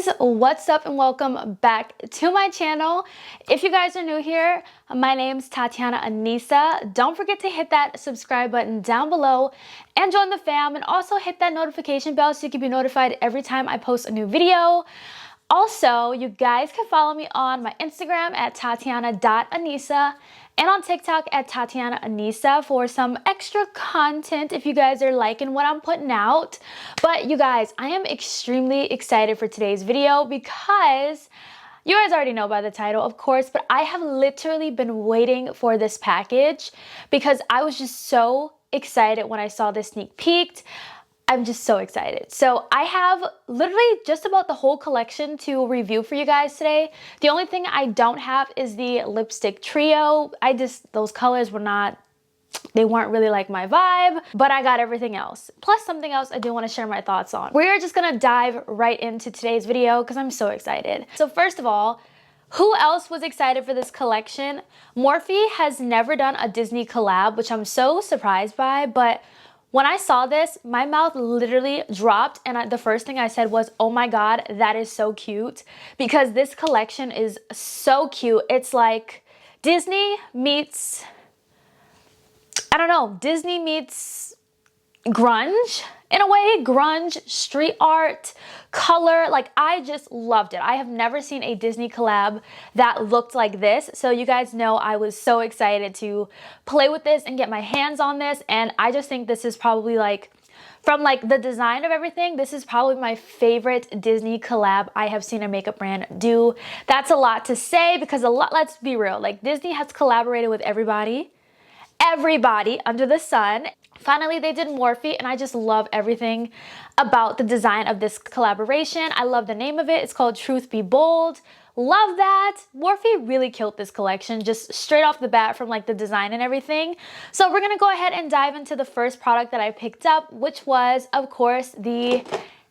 guys, what's up and welcome back to my channel. If you guys are new here, my name's Tatianna Anesa. Don't forget to hit that subscribe button down below and join the fam, and also hit that notification bell so you can be notified every time I post a new video. Also, you guys can follow me on my Instagram at Tatianna.Anesa and on TikTok at Tatianna Anesa for some extra content if you guys are liking what I'm putting out. But you guys, I am extremely excited for today's video because you guys already know by the title, of course, but I have literally been waiting for this package because I was just so excited when I saw this sneak peek. I'm just so excited. So I have literally just about the whole collection to review for you guys today. The only thing I don't have is the lipstick trio. Those colors were not, they weren't really like my vibe, but I got everything else. Plus something else I do want to share my thoughts on. We're just gonna dive right into today's video because I'm so excited. So first of all, who else was excited for this collection? Morphe has never done a Disney collab, which I'm so surprised by, but when I saw this, my mouth literally dropped, and the first thing I said was, oh my god, that is so cute, because this collection is so cute. It's like Disney meets, I don't know, Disney meets grunge in a way. Grunge, street art, color, like I just loved it. I have never seen a Disney collab that looked like this. So you guys know I was so excited to play with this and get my hands on this, and I just think this is probably like, from like the design of everything, this is probably my favorite Disney collab I have seen a makeup brand do. That's a lot to say because let's be real, like Disney has collaborated with everybody under the sun. Finally, they did Morphe, and I just love everything about the design of this collaboration. I love the name of it. It's called Truth Be Bold. Love that. Morphe really killed this collection just straight off the bat from like the design and everything. So we're gonna go ahead and dive into the first product that I picked up, which was, of course, the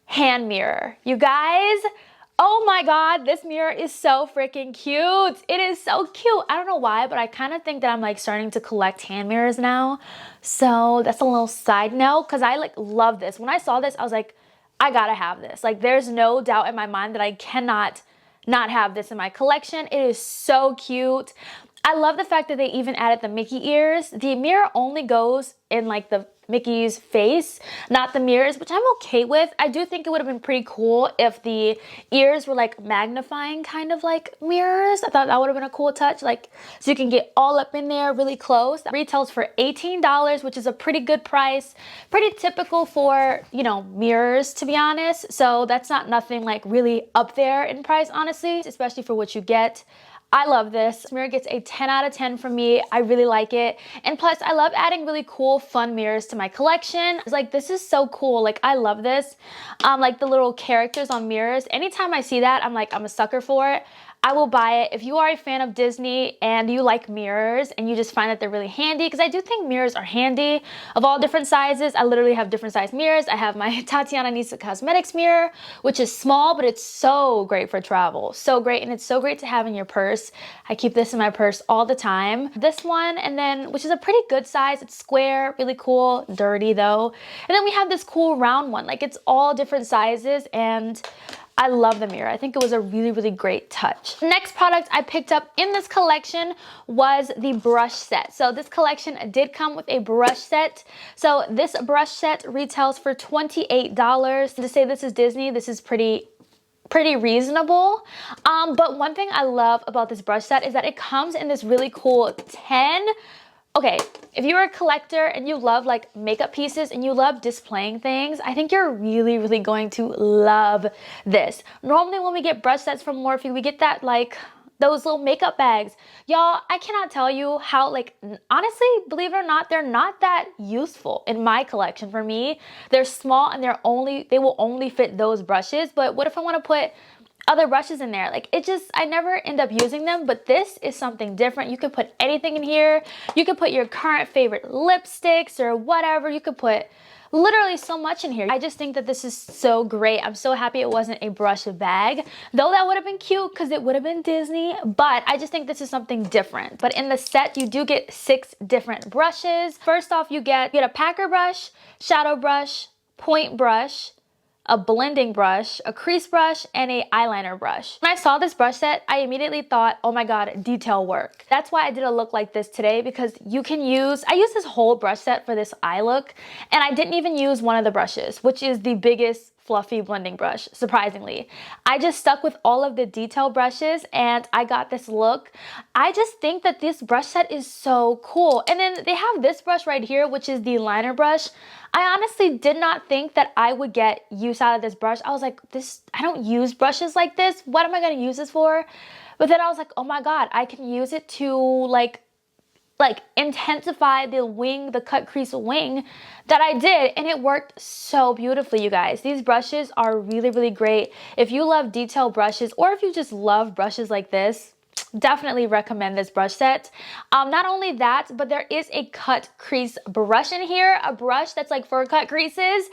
hand mirror. You guys, oh my god, this mirror is so freaking cute. It is so cute. I don't know why, but I kind of think that I'm like starting to collect hand mirrors now. So that's a little side note because I like love this. When I saw this, I was like, I gotta have this. Like there's no doubt in my mind that I cannot not have this in my collection. It is so cute. I love the fact that they even added the Mickey ears. The mirror only goes in like the Mickey's face, not the mirrors, which I'm okay with. I do think it would have been pretty cool if the ears were like magnifying kind of like mirrors. I thought that would have been a cool touch, like so you can get all up in there really close. That retails for $18, which is a pretty good price. Pretty typical for, you know, mirrors, to be honest. So that's not nothing like really up there in price, honestly, especially for what you get. I love this. This mirror gets a 10 out of 10 from me. I really like it. And plus, I love adding really cool, fun mirrors to my collection. It's like, this is so cool. Like, I love this. Like the little characters on mirrors. Anytime I see that, I'm like, I'm a sucker for it. I will buy it. If you are a fan of Disney and you like mirrors and you just find that they're really handy, because I do think mirrors are handy of all different sizes. I literally have different size mirrors. I have my Tatianna Anesa Cosmetics mirror, which is small, but it's so great for travel. So great, and it's so great to have in your purse. I keep this in my purse all the time. This one, and then, which is a pretty good size. It's square, really cool, dirty though. And then we have this cool round one. Like it's all different sizes, and I love the mirror. I think it was a really, really great touch. Next product I picked up in this collection was the brush set. So this collection did come with a brush set. So this brush set retails for $28. To say this is Disney, this is pretty reasonable. But one thing I love about this brush set is that it comes in this really cool 10. Okay, if you're a collector and you love like makeup pieces and you love displaying things, I think you're really, really going to love this. Normally when we get brush sets from Morphe, we get that like those little makeup bags. Y'all, I cannot tell you how, like, honestly, believe it or not, they're not that useful in my collection. For me, they're small and they will only fit those brushes. But what if I want to put other brushes in there? Like it just, I never end up using them, but this is something different. You could put anything in here. You could put your current favorite lipsticks or whatever. You could put literally so much in here. I just think that this is so great. I'm so happy it wasn't a brush bag, though that would have been cute because it would have been Disney, but I just think this is something different. But in the set, you do get 6 different brushes. First off, you get a packer brush, shadow brush, point brush, a blending brush, a crease brush, and a eyeliner brush. When I saw this brush set, I immediately thought, oh my god, detail work. That's why I did a look like this today, because you can use, I used this whole brush set for this eye look, and I didn't even use one of the brushes, which is the biggest fluffy blending brush, surprisingly. I just stuck with all of the detail brushes and I got this look. I just think that this brush set is so cool. And then they have this brush right here, which is the liner brush. I honestly did not think that I would get use out of this brush. I was like, I don't use brushes like this. What am I gonna use this for? But then I was like, oh my god, I can use it to like intensify the wing, the cut crease wing that I did, and it worked so beautifully, you guys. These brushes are really, really great. If you love detail brushes, or if you just love brushes like this, definitely recommend this brush set. Not only that, but there is a cut crease brush in here, a brush that's like for cut creases.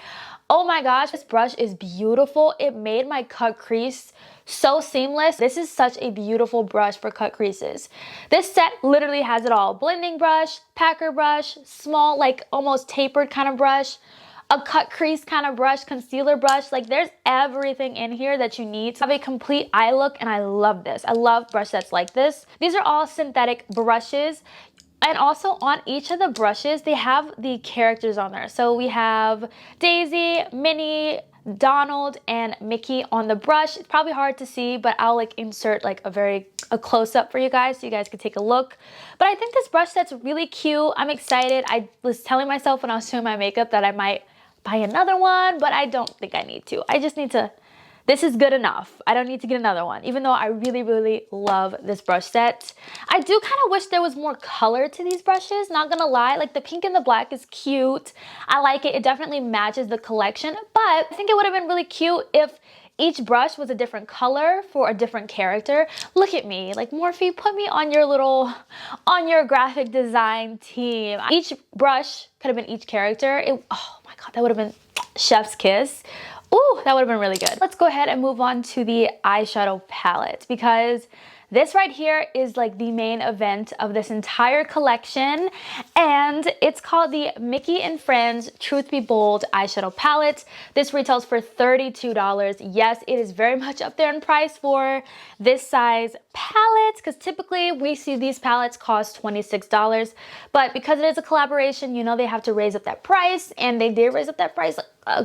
Oh my gosh, this brush is beautiful. It made my cut crease so seamless. This is such a beautiful brush for cut creases. This set literally has it all. Blending brush, packer brush, small, like almost tapered kind of brush, a cut crease kind of brush, concealer brush. Like there's everything in here that you need to have a complete eye look, and I love this. I love brush sets like this. These are all synthetic brushes. And also on each of the brushes, they have the characters on there. So we have Daisy, Minnie, Donald, and Mickey on the brush. It's probably hard to see, but I'll like insert like a close-up for you guys so you guys can take a look. But I think this brush set's really cute. I'm excited. I was telling myself when I was doing my makeup that I might buy another one, but I don't think I need to. I just need to, this is good enough. I don't need to get another one, even though I really, really love this brush set. I do kind of wish there was more color to these brushes, not gonna lie. Like the pink and the black is cute. I like it. It definitely matches the collection, but I think it would have been really cute if each brush was a different color for a different character. Look at me, like Morphe, put me on your graphic design team. Each brush could have been each character. Oh my god, that would have been chef's kiss. Ooh, that would have been really good. Let's go ahead and move on to the eyeshadow palette, because this right here is like the main event of this entire collection, and it's called the Mickey and Friends Truth Be Bold eyeshadow palette. This retails for $32. Yes, it is very much up there in price for this size palette, because typically we see these palettes cost $26, but because it is a collaboration, you know, they have to raise up that price, and they did raise up that price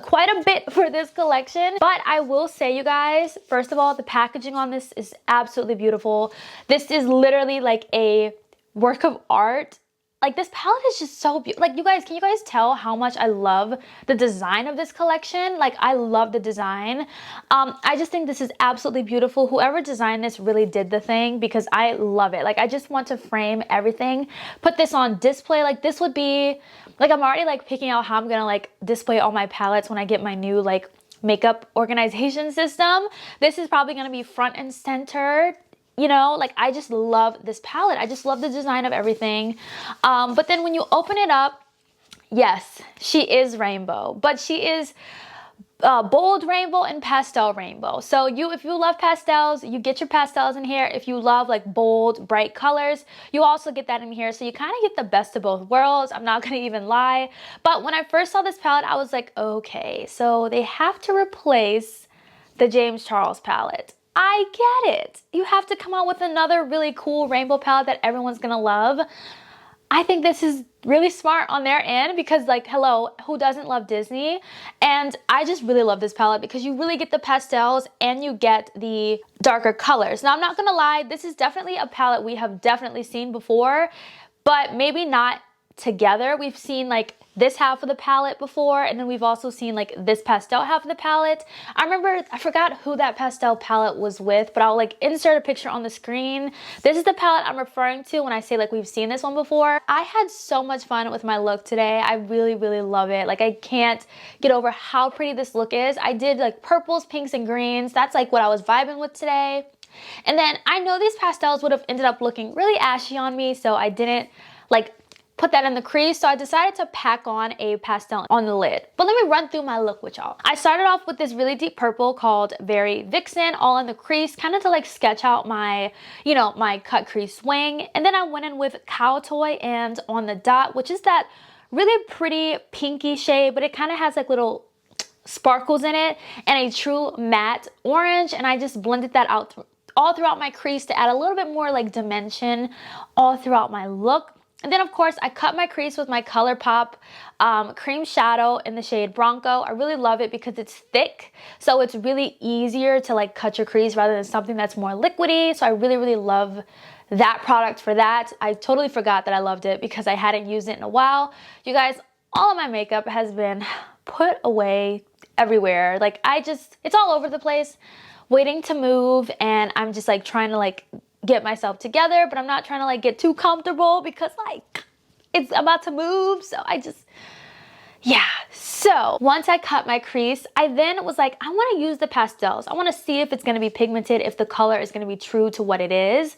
quite a bit for this collection. But I will say, you guys, first of all, the packaging on this is absolutely beautiful. This is literally like a work of art. Like this palette is just so beautiful. Like you guys, can you guys tell how much I love the design of this collection? Like I love the design. I just think this is absolutely beautiful. Whoever designed this really did the thing, because I love it. Like I just want to frame everything, put this on display. Like this would be, like I'm already like picking out how I'm gonna like display all my palettes when I get my new like makeup organization system. This is probably gonna be front and center. You know, like I just love this palette. I just love the design of everything. But then when you open it up, yes, she is rainbow, but she is bold rainbow and pastel rainbow. So if you love pastels, you get your pastels in here. If you love like bold, bright colors, you also get that in here. So you kind of get the best of both worlds. I'm not gonna even lie. But when I first saw this palette, I was like, okay, so they have to replace the James Charles palette. I get it. You have to come out with another really cool rainbow palette that everyone's gonna love. I think this is really smart on their end, because like, hello, who doesn't love Disney? And I just really love this palette because you really get the pastels and you get the darker colors. Now, I'm not gonna lie, this is definitely a palette we have definitely seen before, but maybe not together. We've seen like this half of the palette before, and then we've also seen like this pastel half of the palette. I forgot who that pastel palette was with, but I'll like insert a picture on the screen. This is the palette I'm referring to when I say like we've seen this one before. I had so much fun with my look today. I really, really love it. Like I can't get over how pretty this look is. I did like purples, pinks, and greens. That's like what I was vibing with today. And then I know these pastels would have ended up looking really ashy on me, so I didn't like put that in the crease, so I decided to pack on a pastel on the lid. But let me run through my look with y'all. I started off with this really deep purple called Very Vixen, all in the crease, kind of to like sketch out my, you know, my cut crease wing. And then I went in with Cow Toy and On the Dot, which is that really pretty pinky shade, but it kind of has like little sparkles in it and a true matte orange, and I just blended that out all throughout my crease to add a little bit more like dimension all throughout my look. And then of course I cut my crease with my ColourPop cream shadow in the shade Bronco. I really love it because it's thick, so it's really easier to like cut your crease rather than something that's more liquidy. So I really love that product for that. I totally forgot that I loved it because I hadn't used it in a while. You guys, all of my makeup has been put away everywhere. Like it's all over the place, waiting to move, and I'm just like trying to like get myself together, but I'm not trying to like get too comfortable because like it's about to move. So yeah. So once I cut my crease, I then was like, I want to use the pastels. I want to see if it's going to be pigmented, if the color is going to be true to what it is.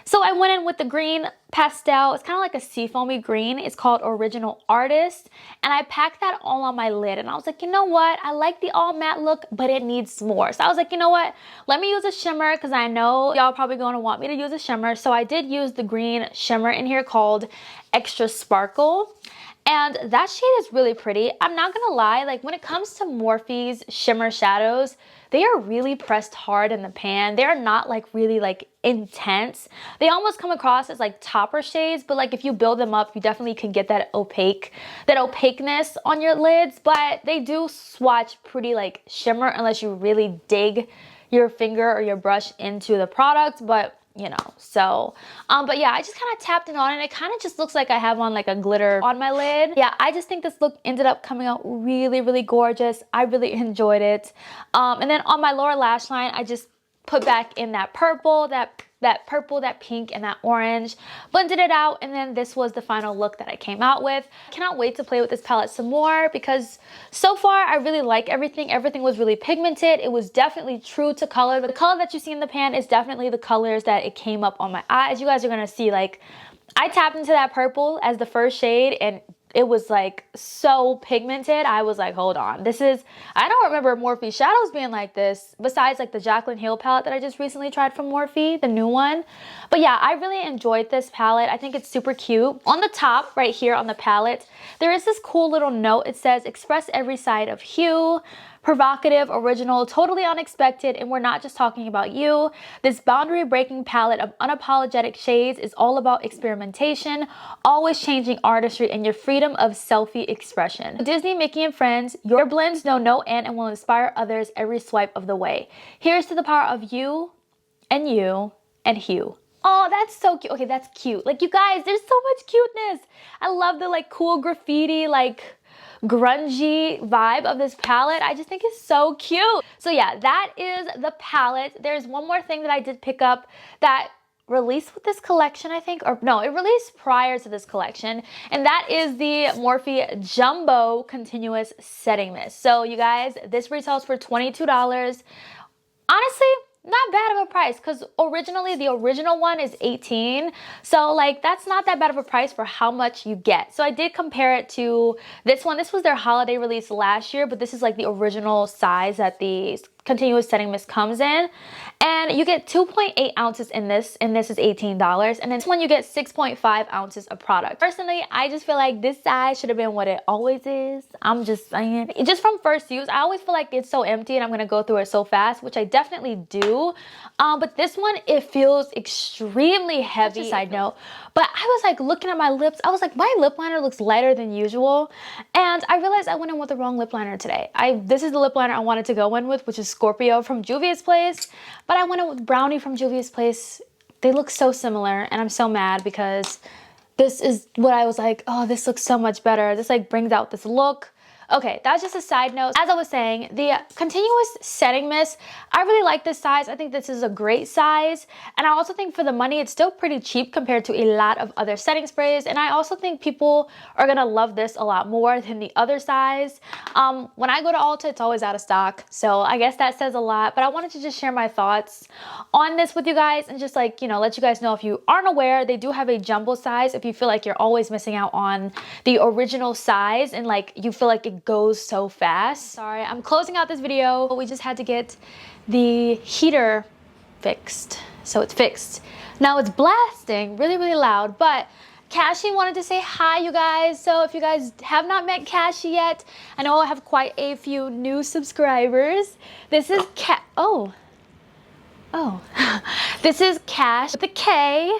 So I went in with the green pastel. It's kind of like a seafoamy green. It's called Original Artist. And I packed that all on my lid. And I was like, you know what? I like the all matte look, but it needs more. So I was like, you know what? Let me use a shimmer because I know y'all probably going to want me to use a shimmer. So I did use the green shimmer in here called Extra Sparkle. And that shade is really pretty. I'm not gonna lie, like when it comes to Morphe's shimmer shadows, they are really pressed hard in the pan. They're not like really like intense. They almost come across as like topper shades, but like if you build them up, you definitely can get that opaqueness on your lids, but they do swatch pretty like shimmer unless you really dig your finger or your brush into the product. But you know, so but yeah, I just kind of tapped it on and it kind of just looks like I have on like a glitter on my lid. Yeah, I just think this look ended up coming out really gorgeous. I really enjoyed it. And then on my lower lash line, I just put back in that purple, that pink, and that orange, blended it out, and then this was the final look that I came out with. I cannot wait to play with this palette some more because so far I really like everything. Everything was really pigmented. It was definitely true to color. The color that you see in the pan is definitely the colors that it came up on my eyes. You guys are gonna see, like, I tapped into that purple as the first shade and it was like so pigmented. I was like, hold on, I don't remember Morphe shadows being like this besides like the Jaclyn Hill palette that I just recently tried from Morphe, the new one. But yeah, I really enjoyed this palette. I think it's super cute. On the top right here on the palette, there is this cool little note. It says, express every side of hue. Provocative, original, totally unexpected, and we're not just talking about you. This boundary-breaking palette of unapologetic shades is all about experimentation, always changing artistry, and your freedom of selfie expression. Disney, Mickey, and Friends, your blends know no end and will inspire others every swipe of the way. Here's to the power of you and hue. Oh, that's so cute. Okay, that's cute. Like, you guys, there's so much cuteness. I love the like cool graffiti, like grungy vibe of this palette. I just think it's so cute. So yeah, that is the palette. There's one more thing that I did pick up that released with this collection, I think, or no, it released prior to this collection, and that is the Morphe Jumbo Continuous Setting Mist. So you guys, this retails for $22. Honestly, not bad of a price because originally the original one is $18, so like that's not that bad of a price for how much you get. So I did compare it to this one. This was their holiday release last year, but this is like the original size that the Continuous Setting Mist comes in, and you get 2.8 ounces in this, and this is $18, and then this one you get 6.5 ounces of product. Personally, I just feel like this size should have been what it always is. I'm just saying, just from first use, I always feel like it's so empty and I'm gonna go through it so fast, which I definitely do, but this one, it feels extremely heavy. Just a side note, but I was like looking at my lips, I was like, my lip liner looks lighter than usual, and I realized I went in with the wrong lip liner today. This is the lip liner I wanted to go in with, which is Scorpio from Juvia's Place, but I went in with Brownie from Juvia's Place. They look so similar, and I'm so mad because this is what I was like, oh, this looks so much better. This like brings out this look. Okay, that's just a side note. As I was saying, the Continuous Setting Mist, I really like this size. I think this is a great size. And I also think for the money, it's still pretty cheap compared to a lot of other setting sprays. And I also think people are gonna love this a lot more than the other size. When I go to Ulta, it's always out of stock. So I guess that says a lot. But I wanted to just share my thoughts on this with you guys and just like, you know, let you guys know if you aren't aware, they do have a jumbo size if you feel like you're always missing out on the original size and like you feel like it goes so fast. Sorry, I'm closing out this video, but we just had to get the heater fixed. So it's fixed. Now it's blasting really loud, but Cassie wanted to say hi, you guys. So if you guys have not met Cassie yet, I know I have quite a few new subscribers. This is Oh. This is Cash with a K.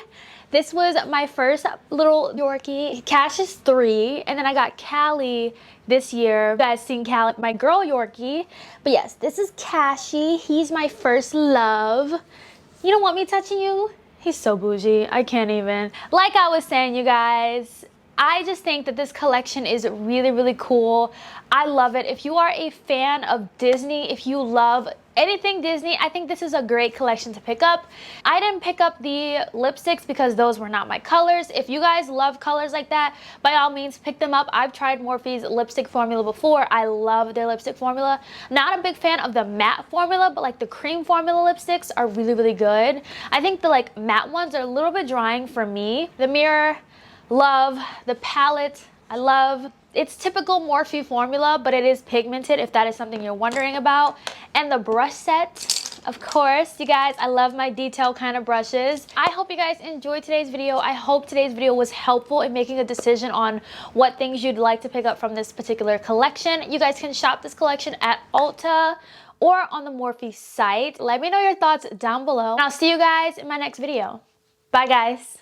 This was my first little Yorkie. Cash is 3, and then I got Callie this year. You guys seen Callie, my girl Yorkie. But yes, this is Cassie. He's my first love. You don't want me touching you? He's so bougie. I can't even. Like I was saying, you guys, I just think that this collection is really, really cool. I love it. If you are a fan of Disney, if you love anything Disney, I think this is a great collection to pick up. I didn't pick up the lipsticks because those were not my colors. If you guys love colors like that, by all means pick them up. I've tried Morphe's lipstick formula before. I love their lipstick formula. Not a big fan of the matte formula, but like the cream formula lipsticks are really, really good. I think the like matte ones are a little bit drying for me. The mirror, love. The palette, I love. It's typical Morphe formula, but it is pigmented if that is something you're wondering about. And the brush set, of course, you guys, I love my detail kind of brushes. I hope you guys enjoyed today's video. I hope today's video was helpful in making a decision on what things you'd like to pick up from this particular collection. You guys can shop this collection at Ulta or on the Morphe site. Let me know your thoughts down below. And I'll see you guys in my next video. Bye, guys.